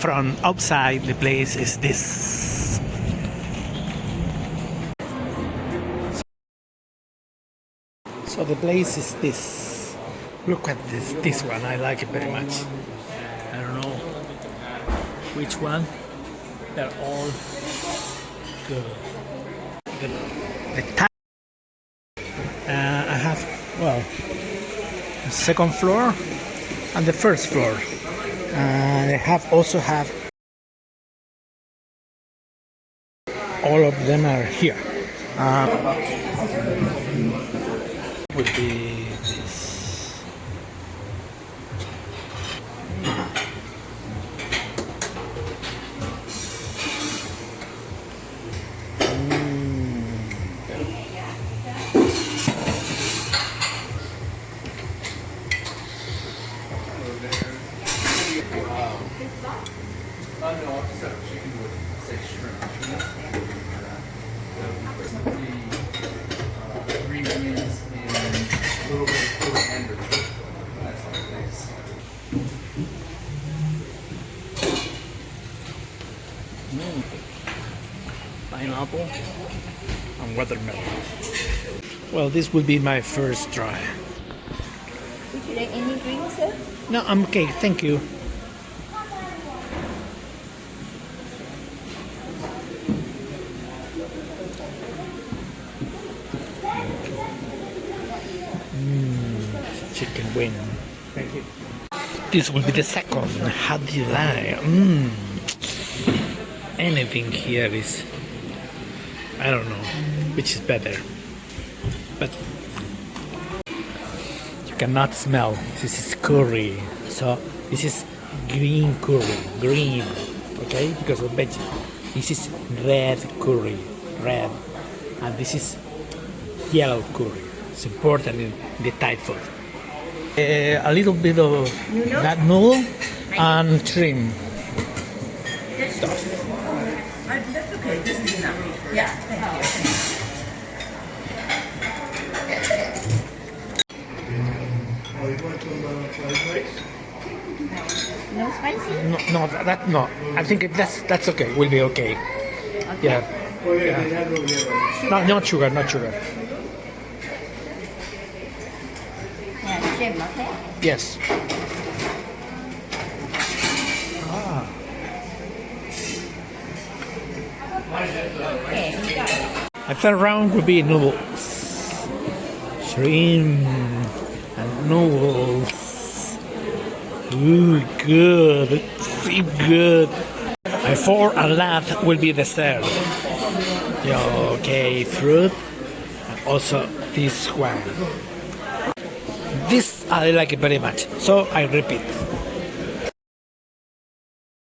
from outside the place is this. So the place is this. Look at this one. I like it very much. I don't know which one. They're all good. The top. I have, well, the second floor and the first floor. I also have all of them are here. Would be this. Pineapple and watermelon. Well, this will be my first try. Would you like any drinks, sir? No, I'm okay, thank you. Chicken wing. Thank you. This will be the second. How do you like? Anything here is, I don't know which is better, but you cannot smell. This is curry, so this is green curry, green, okay, because of veggie. This is red curry, red, and this is yellow curry. It's important in the Thai food. A little bit of that noodle and shrimp stuff. That's okay. This is enough. Yeah. Thank you. No spicy? No, that no. I think that's okay. Will be okay. Yeah. No, not sugar, not sugar. Yeah, shrimp, okay? Yes. Okay, we got it. My third round would be noodles. Shrimp and noodles. Ooh, good. See, good. My fourth and last will be dessert. Okay, fruit. And also this one. This I like it very much. So I repeat.